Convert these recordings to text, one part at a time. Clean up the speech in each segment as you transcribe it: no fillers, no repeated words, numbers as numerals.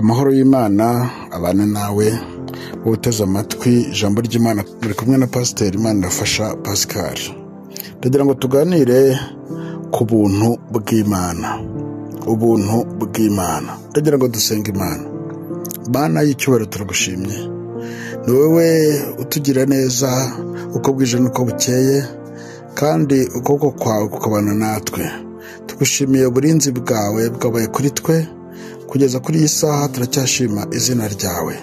Amahoro y'Imana abane nawe uteze amatwi ijambo ry'Imana. Muri kumwe na Pasiteri Manirafasha Pascal. Ndagira ngo tuganire ku buntu bw'Imana. Ubuntu bw'Imana. Ndagira ngo dusenge Imana. Mana y'icyubahiro turagushimye. Ni wowe utugira neza uko bwije n'uko bukeye, kandi ukuboko kwawe kukabana natwe. Tugushimiye uburinzi bwawe bwabaye kuri twe kugeza kuri iyi saha. Turacyashima izina ryawe.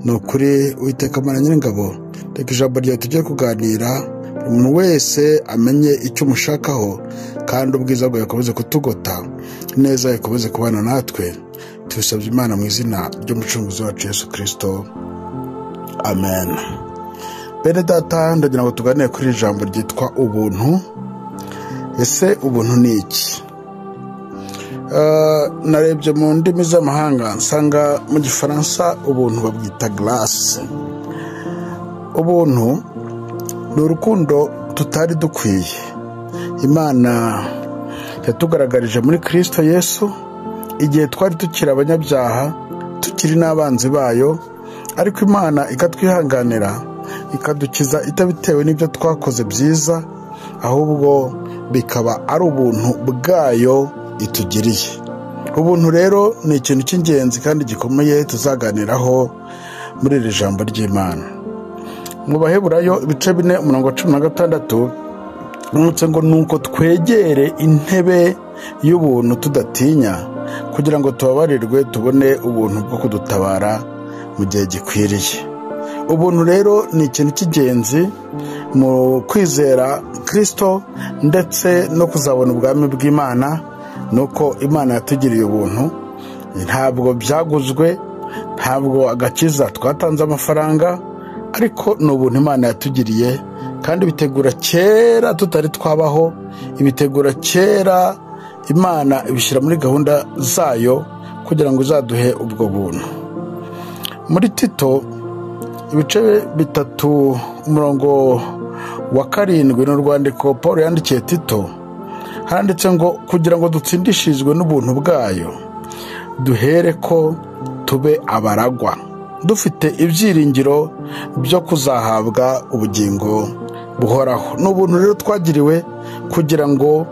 Ni ukuri Uwiteka Mana Nyiringabo, reka ijambo ryawe tujye kuganira, umuntu wese amenye icyo umushakaho, kandi ubwiza bwawe bukomeze kutugota, neza ikomeze kubana natwe. Tubisabye Imana mu izina ry'umucunguzi wacu Yesu Kristo, amen. Bene data, ndagira ngo tuganire kuri iri jambo ryitwa ubuntu. Ese ubuntu ni iki? Narebye mu ndimi z'amahanga nsanga mu Gifaransa ubuntu babwita grâce. Ubuntu ni urukundo tutari dukwiye. Imana yatugaragarije muri Kristo Yesu igihe twari tukiri abanyabyaha, tukiri n'abanzi bayo, ariko Imana ikatwihanganira, ikadukiza itabitewe n'ibyo twakoze byiza, ahubwo bikaba ari ubuntu bwayo itugiriye. Ubuntu rero ni ikintu cy'ingenzi kandi gikomeye tuzaganiraho muri iri jambo ry'Imana. Mu Baheburayo ibice 4:16 nutse ngo nuko twegere intebe y'ubuntu tudatinya, kugira ngo tubabarirwe tubone ubuntu bwo kudutabara mu gihe gikwiriye. Ubuntu rero ni ikintu cy'ingenzi mu kwizera Kristo ndetse no kuzabona ubwami bw'Imana. Nuko Imana yatugiriye ubuntu, ntabwo byaguzwe, ntabwo agakiza twatanze amafaranga, ariko ni ubuntu Imana yatugiriye, kandi bitegura kera tutari twabaho, ibitegura kera Imana ibishyira muri gahunda zayo kugira ngo izaduhe ubwo buntu. Muri Tito ibice 3:7 n'urwandiko Paul yandikiye Tito, handitse ngo kugira ngo dutsindishirizwe n'ubuntu bwayo, duhere ko tube abaragwa, dufite ibyiringiro byo kuzahabwa ubugingo buhoraho. N'ubuntu rero twagiriwe kugira ngo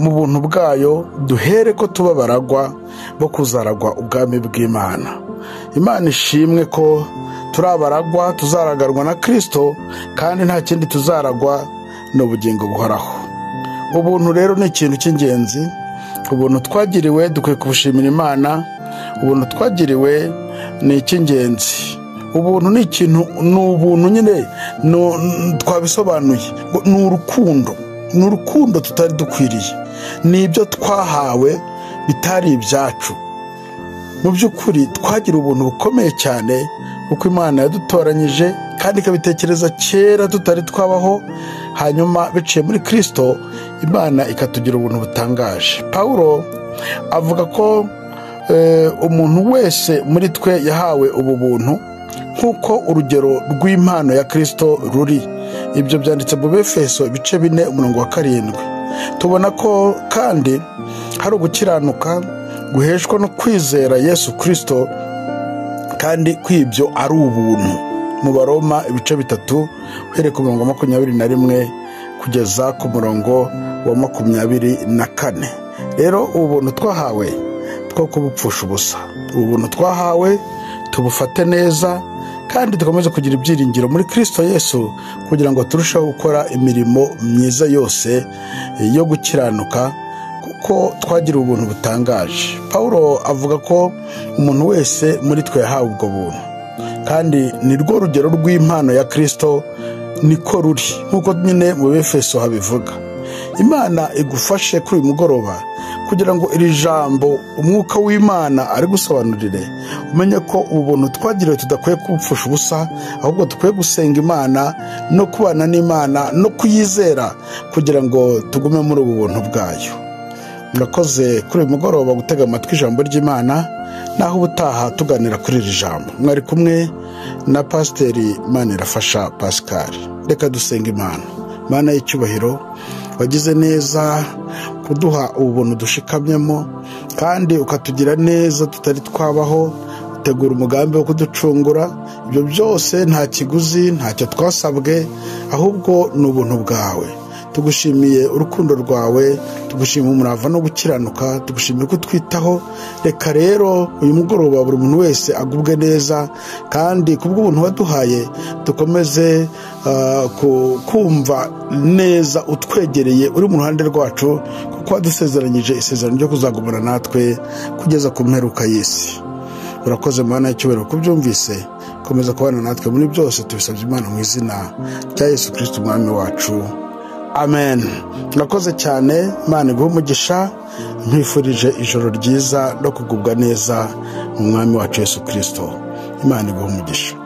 mu buntu bwayo duhere ko tuba abaragwa bo kuzaragwa ubwami bw'Imana. Imana ishimwe ko turi abaragwa, tuzaragarwa na Kristo, kandi nta kindi tuzaragwa n'ubugingo buhoraho. Ubuntu rero ni ikintu cy'ingenzi. Ubuntu twagiriwe dukwiye kubushimira Imana. Ubuntu twagiriwe ni icy'ingenzi. Ubuntu ni ikintu, ni ubuntu nyine twabisobanuye, ni urukundo. Ni urukundo tutari dukwiriye, ni ibyo twahawe bitari ibyacu. Mu by'ukuri twagira ubuntu bukomeye cyane, kuko Imana yadutoranyije kandi ikabitekereza kera tutari twabaho, hanyuma biciye muri Kristo Imana ikatugira ubuntu butangaje. Paulo avuga ko umuntu wese muri twe yahawe ubu buntu nk'uko urugero rw'impano ya Kristo ruri. Ibyo byanditse mu Befeso ibice 4:7. Tubona ko kandi hari ugukiranuka guheshwa no kwizera Yesu Kristo, kandi kw'ibyo ari ubuntu. Mu Baroma ibice 3 uhereye ku 21 kugeza ku 24. Rero ubuntu twahawe two kubupfusha ubusa. Ubuntu twahawe tubufate neza, kandi dukomeze kugira ibyiringiro muri Kristo Yesu, kugira ngo turusheho gukora imirimo myiza yose yo gukiranuka, kuko twagira ubuntu butangaje. Paulo avuga ko umuntu wese muri twe yahawe ubwo buntu, kandi ni rwo rugero rw'impano ya Kristo, niko ruri nk'uko nyine mu Befeso habivuga. Imana igufashe kuri uyu mugoroba kugira ngo iri jambo umwuka w'Imana ari gusobanurire, umenye ko ubu buntu twagiriwe tudakwiye kubupfusha ubusa, ahubwo dukwiye gusenga Imana no kubana n'Imana no kuyizera, kugira ngo tugume muri ubu buntu bwayo. Murakoze kuri uyu mugoroba gutega amatwi ijambo ry'Imana, naho ubutaha tuganira kuri iri jambo. Mwari kumwe na Pasiteri Manirafasha Pascal. Reka dusenga Imana. Mana y'icyubahiro, wagize neza kuduha ubuntu dushikamyemo, kandi ukatugira neza tutari twabaho, utegura umugambi wo kuducungura. Ibyo byose nta kiguzi, ntacyo twasabwe, ahubwo ni ubuntu bwawe. Tugushimiye urukundo rwawe, tugushimiye umurava no gukiranuka, tugushimiye ko twitaho. Reka rero uyu mugoroba buri muntu wese agubwe neza, kandi kubw'ubuntu waduhaye dukomeze kumva neza utwegereye, uri mu ruhande rwacu, kuko wadusezeranyije isezerano ryo kuzagumana natwe kugeza ku mperuka y'isi. Urakoze Mana y'icyubahiro kubyumvise, komeza kubana natwe muri byose, tubisabye Imana mu izina rya Yesu Kristo umwami wacu, amen. Murakoze cyane, Imana iguhe umugisha. Nkwifurije ijoro ryiza no kugubwa neza mu mwami wacu Yesu Kristo. Imana iguhe umugisha.